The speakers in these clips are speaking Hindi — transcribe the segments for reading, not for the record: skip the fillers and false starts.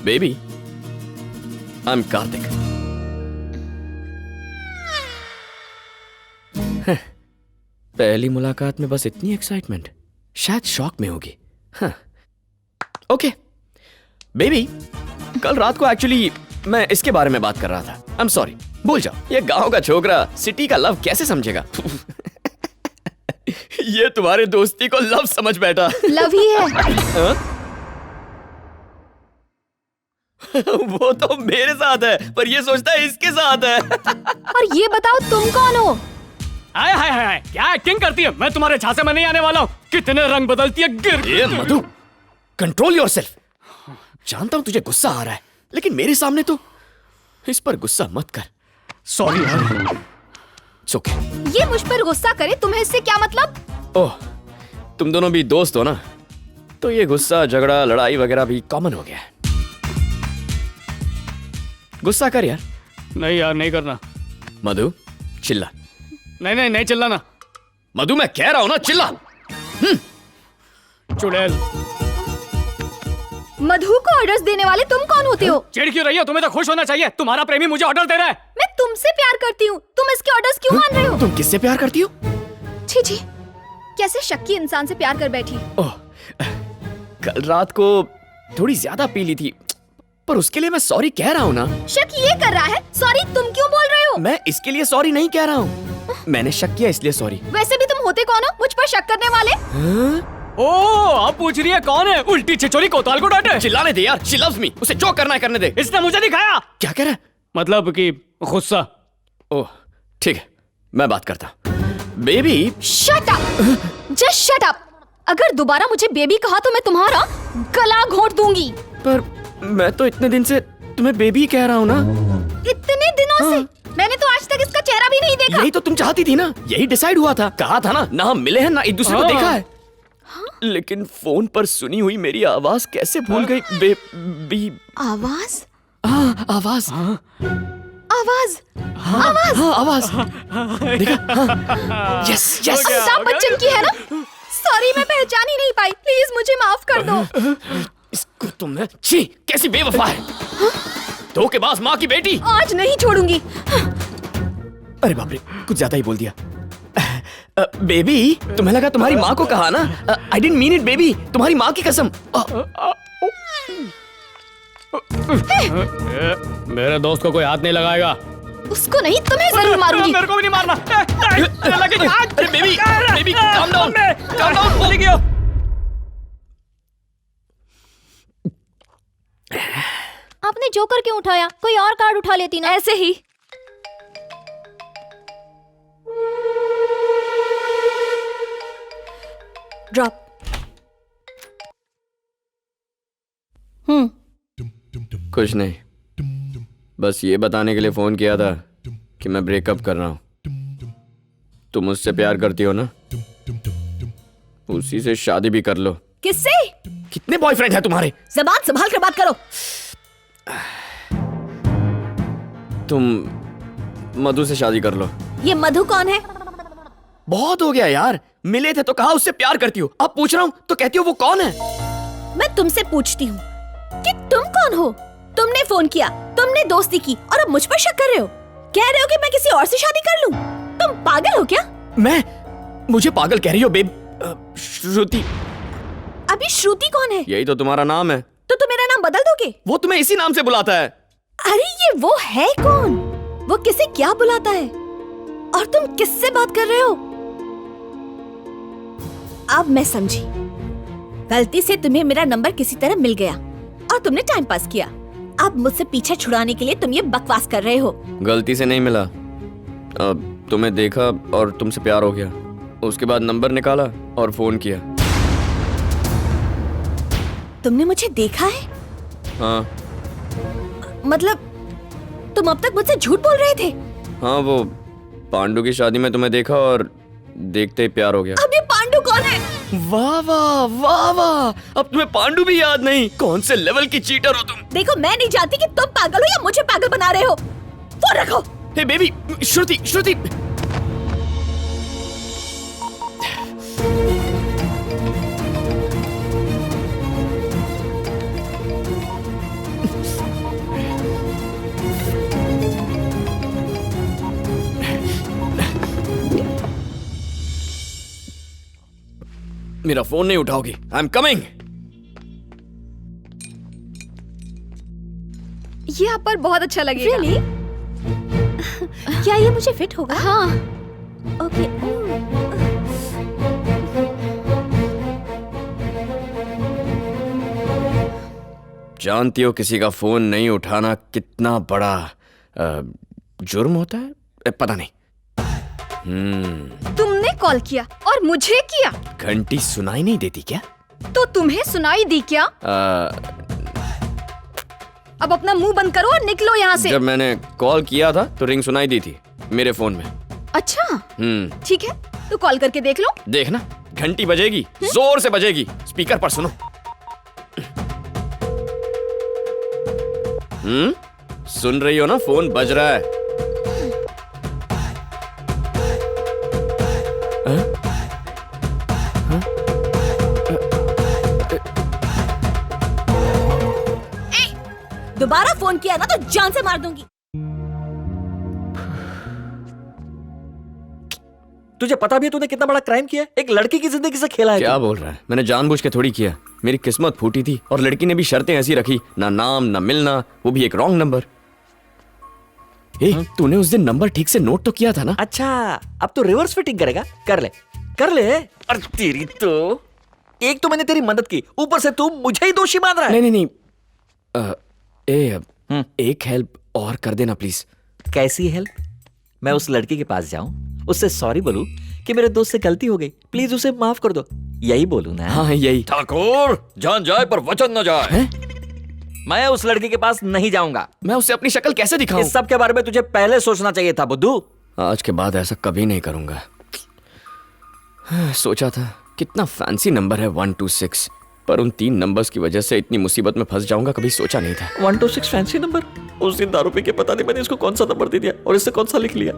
Baby, I am Kartik. पहली मुलाकात में बस इतनी एक्साइटमेंट, शायद शॉक में होगी। ओके बेबी, कल रात को एक्चुअली मैं इसके बारे में बात कर रहा था। आई एम सॉरी, भूल जाओ। ये गांव का छोकरा सिटी का लव कैसे समझेगा? ये तुम्हारे दोस्ती को लव समझ बैठा। लव ही है। वो तो मेरे साथ है, पर ये सोचता है इसके साथ है। और ये बताओ तुम कौन हो? हाय हाय हाय, क्या एक्टिंग करती है? मैं तुम्हारे झांसे में नहीं आने वाला हूँ। कितने रंग बदलती है, गिर। ये मधु, कंट्रोल योरसेल्फ। जानता हूं तुझे गुस्सा आ रहा है, लेकिन मेरे सामने तो इस पर गुस्सा मत कर। सॉरी यार। It's okay. ये मुझ पर गुस्सा करे, तुम्हें इससे क्या मतलब? ओह, तुम दोनों भी दोस्त हो ना, तो ये गुस्सा, झगड़ा, लड़ाई वगैरह भी कॉमन हो गया है। गुस्सा कर यार। नहीं यार, नहीं करना। मधु चिल्ला। नहीं नहीं नहीं, चिल्लाना। मधु मैं कह रहा हूं ना, चिल्ला। चुड़ैल। मधु को ऑर्डर्स देने वाले तुम कौन होते हो? चिढ़ क्यों रही हो? तुम्हें तो खुश होना चाहिए, तुम्हारा प्रेमी मुझे ऑर्डर दे रहा है। मैं तुमसे प्यार करती हूँ, तुम इसके ऑर्डर्स क्यों मान रहे हो? तुम किससे प्यार करती हो? छी छी, कैसे शक्की इंसान से प्यार कर बैठी। ओह, कल रात को थोड़ी ज्यादा पी ली थी, पर उसके लिए मैं सॉरी कह रहा हूँ ना। शक ये कर रहा है, सॉरी तुम क्यों बोल रहे हो? मैं इसके लिए सॉरी नहीं कह रहा हूँ, मैंने शक किया इसलिए सॉरी। वैसे भी तुम होते कौन हो मुझ पर शक करने वाले? ओ, अब पूछ रही है कौन है? उल्टी छिछोरी कोतवाल को डांटे। चिल्लाने दे यार, she loves me, उसे जो करना है करने दे। इसने मुझे दिखाया। क्या कह रहा है? मतलब कि गुस्सा। ओह ठीक है, मैं बात करता हूँ। Baby. Shut up, just shut up. अगर दोबारा मुझे बेबी कहा तो मैं तुम्हारा गला घोंट दूंगी। पर मैं तो इतने दिन से तुम्हें बेबी कह रहा हूँ ना। इतने दिनों से मैंने तो आज तक इसका चेहरा भी नहीं देखा। यही तो तुम चाहती थी ना, यही डिसाइड हुआ था। कहा था ना, ना हम मिले हैं ना एक दूसरे को देखा है। लेकिन फोन पर सुनी हुई मेरी आवाज कैसे भूल गई? बेबी। आवाज? आवाज। आवाज? आवाज। आवाज देखा? Yes yes. अमिताभ बच्चन की है ना? सॉरी, मैं पहचान ही नहीं पाई, प्लीज मुझे माफ कर दो। इसको तुमने, छी कैसी बेवफा है। धोखेबाज माँ की बेटी। आज नहीं छोड़ूंगी। अरे बाप रे, कुछ ज्यादा ही बोल दिया। बेबी, तुम्हें लगा तुम्हारी माँ को कहा ना? I didn't mean it baby, तुम्हारी माँ की कसम। मेरे दोस्त को कोई हाथ नहीं लगाएगा। उसको नहीं, तुम्हें जरूर मारूंगी। मेरे को भी नहीं मारना। अरे baby, baby calm down, calm down. बोली क्यों? आपने जोकर क्यों उठाया? कोई और कार्ड उठा लेती ना। ऐसे ही। ड्रॉप। कुछ नहीं, बस ये बताने के लिए फोन किया था कि मैं ब्रेकअप कर रहा हूँ। तुम मुझसे प्यार करती हो ना, उसी से शादी भी कर लो। किससे? कितने बॉयफ्रेंड हैं तुम्हारे? जबान संभाल कर बात करो। तुम मधु से शादी कर लो। ये मधु कौन है? बहुत हो गया यार, मिले थे तो कहा उससे प्यार करती हो, अब पूछ रहा हूँ तो कहती हो वो कौन है? मैं तुमसे पूछती हूँ कि तुम कौन हो? तुमने फोन किया, तुमने दोस्ती की और अब मुझ पर शक कर रहे हो। कह रहे हो कि मैं किसी और से शादी कर लूं। तुम पागल हो क्या? मुझे पागल कह रही हो बेब? श्रुति। अभी श्रुति कौन है? यही तो तुम्हारा नाम है। तो तुम मेरा नाम बदल दोगे? वो तुम्हें इसी नाम से बुलाता है। अरे ये वो है कौन? वो किसे क्या बुलाता है? और तुम किससे बात कर रहे हो? अब मैं समझी। गलती से तुम्हें मेरा नंबर किसी तरह मिल गया और तुमने टाइम पास किया। अब मुझसे पीछा छुड़ाने के लिए तुम ये बकवास कर रहे हो। गलती से नहीं मिला, अब तुम्हें देखा और तुमसे प्यार हो गया। उसके बाद नंबर निकाला और फोन किया। तुमने मुझे देखा है? हाँ। मतलब तुम अब तक मुझसे झूठ बोल रहे थे? हाँ, वो पांडु की शादी में तुम्हें देखा और देखते ही प्यार हो गया। अब ये पांडु कौन है? वाह वाह वाह वाह, अब तुम्हें पांडु भी याद नहीं? कौन से लेवल की चीटर हो तुम? देखो, मैं नहीं जानती कि तुम पागल हो या मुझे पागल बना रहे हो। फोन रखो। हे बेबी, श्रुति श्रुति। मेरा फोन नहीं उठाओगी। I am coming. ये आप पर बहुत अच्छा लगेगा। Really? क्या ये मुझे फिट होगा? हाँ। ओके। जानती हो किसी का फोन नहीं उठाना कितना बड़ा जुर्म होता है? पता नहीं। तुमने कॉल किया और मुझे किया। घंटी सुनाई नहीं देती क्या? तो तुम्हें सुनाई दी क्या? अब अपना मुंह बंद करो और निकलो यहाँ से। जब मैंने कॉल किया था तो रिंग सुनाई दी थी मेरे फोन में। अच्छा ठीक है, तो कॉल करके देख लो। देखना घंटी बजेगी, जोर से बजेगी। स्पीकर पर सुनो। सुन रही हो ना? फोन बज रहा है। दोबारा फोन किया ना तो जान से मार दूंगी। तुझे पता भी है तूने कितना बड़ा क्राइम किया है? एक लड़की की जिंदगी से खेला है। क्या बोल रहा है? मैंने जानबूझ के थोड़ी किया। मेरी किस्मत फूटी थी और लड़की ने भी शर्तें ऐसी रखी, ना नाम ना मिलना, वो भी एक रॉन्ग नंबर। तूने उस दिन नंबर ठीक से नोट तो किया था ना? अच्छा, अब तो रिवर्स फिटिंग करेगा। कर ले कर ले। अरे तेरी तो, एक तो मैंने तेरी मदद की, ऊपर से तू मुझे ही दोषी मान रहा है। नहीं एक हेल्प और कर देना प्लीज। कैसी हेल्प? मैं उस लड़की के पास जाऊं, उससे सॉरी बोलूं कि मेरे दोस्त से गलती हो गई, प्लीज उसे माफ कर दो, यही बोलूं ना? हाँ यही। ठाकुर, जान जाए पर वचन न जाए। मैं उस लड़की के पास नहीं जाऊंगा। मैं उसे अपनी शक्ल कैसे दिखाऊं? इस सब के बारे में तुझे पहले सोचना चाहिए था बुद्धू। आज के बाद ऐसा कभी नहीं करूंगा। सोचा था कितना फैंसी नंबर है 126, पर उन 3 नंबर्स की वजह से इतनी मुसीबत में फंस जाऊंगा कभी सोचा नहीं था। 126 फैंसी नंबर? उस दिन दारू पी के पता नहीं मैंने इसको कौन सा नंबर दे दिया और इससे कौन सा लिख लिया।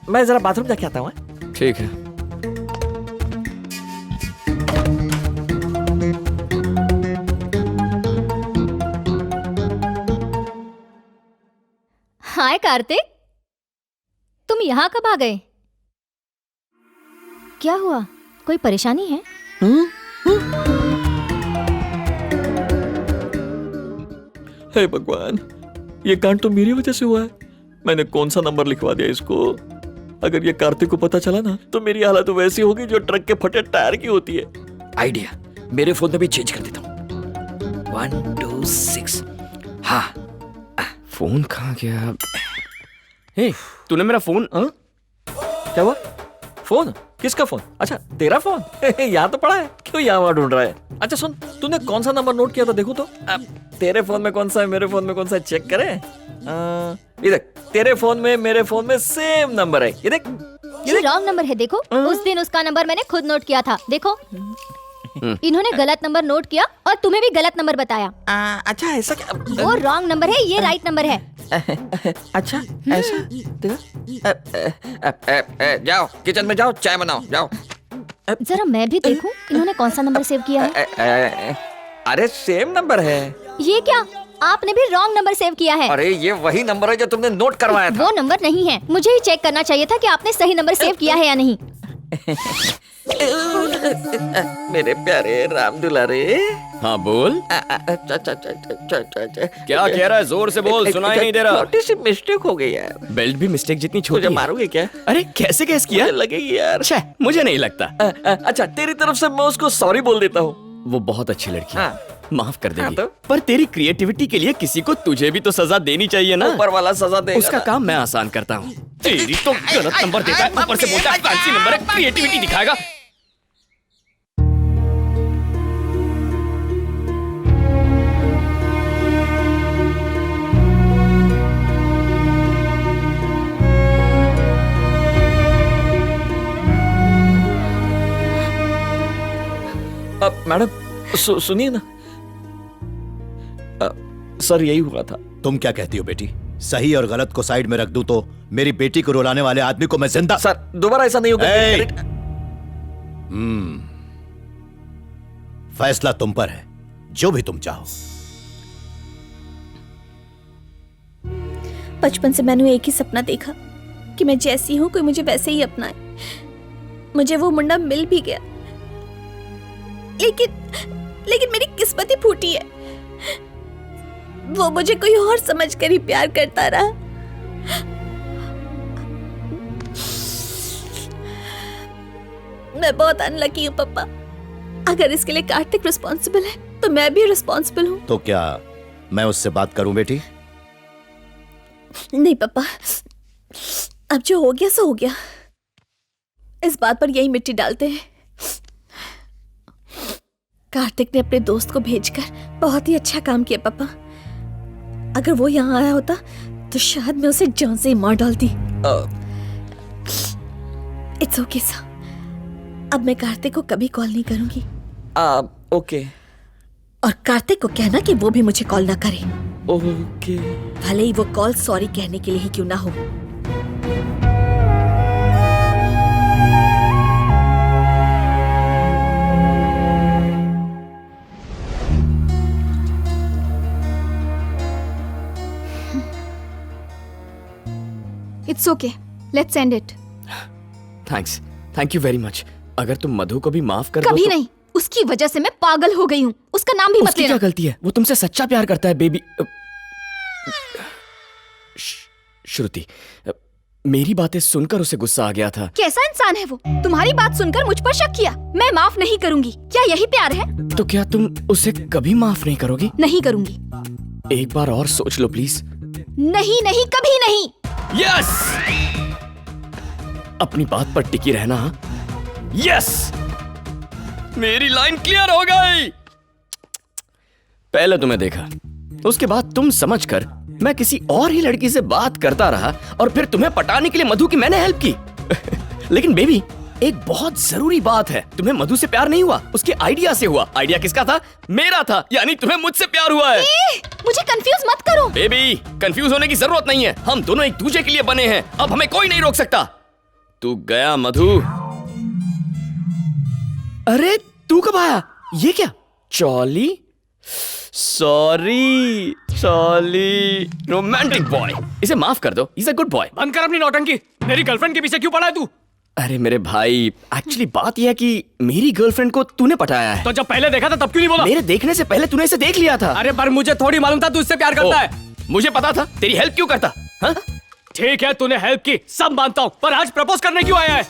मैं जरा बाथरूम जाके आता हूँ। ठीक है। हाय कार्तिक, तुम यहाँ कब आ गए? क्या हुआ, कोई परेशानी है? हे भगवान, ये कांड तो मेरी वजह से हुआ है। मैंने कौन सा नंबर लिखवा दिया इसको? अगर ये कार्तिक को पता चला ना तो मेरी हालत वैसी होगी जो ट्रक के फटे टायर की होती है। आइडिया, मेरे फोन में भी चेंज कर देता हूँ। 126। हाँ, फोन कहाँ गया? हे, तूने मेरा फोन? क्या हुआ? फोन? किसका फोन? अच्छा, तेरा फोन? यहाँ तो पड़ा है, क्यों यहाँ वहाँ ढूंढ रहा है? अच्छा सुन, तूने कौन सा नंबर नोट किया था देखो तो। तेरे फोन में कौन सा है, मेरे फोन में कौन सा है, चेक करें। ये देख, तेरे फोन में मेरे फोन में सेम नंबर है। ये देख, ये रॉन्ग नंबर है। देखो, उस दिन उसका नंबर मैंने खुद नोट किया था। देखो, इन्होंने गलत नंबर नोट किया और तुम्हें भी गलत नंबर बताया। अच्छा ऐसा क्या? वो रॉन्ग नंबर है, ये राइट नंबर है। अच्छा ऐसा? जाओ किचन में, जाओ चाय बनाओ, जाओ। जरा मैं भी देखूं इन्होंने कौन सा नंबर सेव किया है। अरे सेम नंबर है। ये क्या, आपने भी रॉन्ग नंबर सेव किया है? अरे ये वही नंबर है जो तुमने नोट करवाया था। वो नंबर नहीं है, मुझे ही चेक करना चाहिए था कि आपने सही नंबर सेव किया है या नहीं। मेरे प्यारे राम दुलारे। हाँ बोल। क्या कह रहा है? जोर से बोल, सुनाई नहीं दे रहा। छोटी सी मिस्टेक हो गई यार। बेल्ट भी मिस्टेक जितनी छोटी मुझे है। मारोगे क्या? अरे कैसे गैस किया? मुझे लगेगी यार। अच्छा, मुझे नहीं लगता। अच्छा, तेरी तरफ से मैं उसको सॉरी बोल देता हूँ। वो बहुत अच्छी लड़की है, हाँ। माफ कर देगी। हाँ तो? पर तेरी क्रिएटिविटी के लिए किसी को तुझे भी तो सजा देनी चाहिए ना। ऊपर वाला सजा देगा। उसका काम मैं आसान करता हूँ। तेरी तो गलत नंबर देता है, ऊपर से बोलता है फैंसी नंबर है, क्रिएटिविटी दिखाएगा। अब मैडम सुनिए ना, सर यही हुआ था। तुम क्या कहती हो बेटी? सही और गलत को साइड में रख दूं तो मेरी बेटी को रुलाने वाले आदमी को मैं जिंदा। सर दोबारा ऐसा नहीं होगा। फैसला तुम पर है, जो भी तुम चाहो। बचपन से मैंने एक ही सपना देखा कि मैं जैसी हूं कोई मुझे वैसे ही अपनाए। मुझे वो मुंडा मिल भी गया, लेकिन मेरी किस्मत ही फूटी है। वो मुझे कोई और समझकर ही प्यार करता रहा। मैं बहुत अनलकी हूँ पापा। अगर इसके लिए कार्तिक रिस्पॉन्सिबल है तो मैं भी रिस्पॉन्सिबल हूँ। तो क्या मैं उससे बात करूं बेटी? नहीं पापा, अब जो हो गया सो हो गया। इस बात पर यही मिट्टी डालते हैं। कार्तिक ने अपने दोस्त को भेजकर बहुत ही अच्छा काम किया पापा। अगर वो यहाँ आया होता तो शायद मैं उसे जान से ही मार डालती। इट्स ओके सर, अब मैं कार्तिक को कभी कॉल नहीं करूंगी। ओके और कार्तिक को कहना कि वो भी मुझे कॉल ना करे, ओके। भले ही वो कॉल सॉरी कहने के लिए ही क्यों ना हो। It's okay, let's end it. Thanks, thank you very much. अगर तुम मधु को भी माफ कर दो कभी तो... नहीं, उसकी वजह से मैं पागल हो गई हूँ। उसका नाम भी मत उसकी लेना। क्या गलती है? वो तुमसे सच्चा प्यार करता है बेबी। श्रुति, मेरी बातें सुनकर उसे गुस्सा आ गया था। कैसा इंसान है वो? तुम्हारी बात सुनकर मुझ पर शक किया। मैं माफ नहीं करूंगी। क्या यही प्यार है? तो क्या तुम उसे कभी माफ नहीं करोगी? नहीं करूंगी। एक बार और सोच लो प्लीज। नहीं नहीं, कभी नहीं। यस, अपनी बात पर टिकी रहना। यस, मेरी लाइन क्लियर हो गई। पहले तुम्हें देखा, उसके बाद तुम समझकर मैं किसी और ही लड़की से बात करता रहा और फिर तुम्हें पटाने के लिए मधु की मैंने हेल्प की। लेकिन बेबी, एक बहुत जरूरी बात है, तुम्हें मधु से प्यार नहीं हुआ, उसके आइडिया से हुआ। आइडिया किसका था? मेरा था। यानी तुम्हें मुझसे प्यार हुआ है। मुझे कंफ्यूज मत करो। बेबी, कंफ्यूज होने की जरूरत नहीं है। हम दोनों एक दूसरे के लिए बने हैं। अब हमें कोई नहीं रोक सकता। तू गया मधु। अरे तू कब आया? ये क्या? चॉली? सॉरी रोमांटिक बॉय, इसे माफ कर दो। Is a good boy. बंद कर अपनी नौटंकी। मेरी गर्लफ्रेंड के पीछे क्यों पड़ा है तू? अरे मेरे भाई, एक्चुअली बात यह है कि मेरी गर्लफ्रेंड को तूने पटाया है। तो जब पहले देखा था तब क्यों नहीं बोला? मेरे देखने से पहले तूने इसे देख लिया था। अरे पर मुझे थोड़ी मालूम था तू इससे प्यार करता है। मुझे पता था। तेरी हेल्प क्यों करता? हाँ? ठीक है, तूने हेल्प की, सब मानता हूँ, पर आज प्रपोज करने क्यों आया है?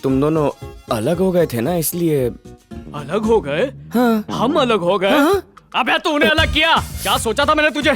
तुम दोनों अलग हो गए थे ना, इसलिए। अलग हो गए? हाँ। हम अलग हो गए? हाँ। अबे तूने अलग किया? क्या सोचा था मैंने तुझे?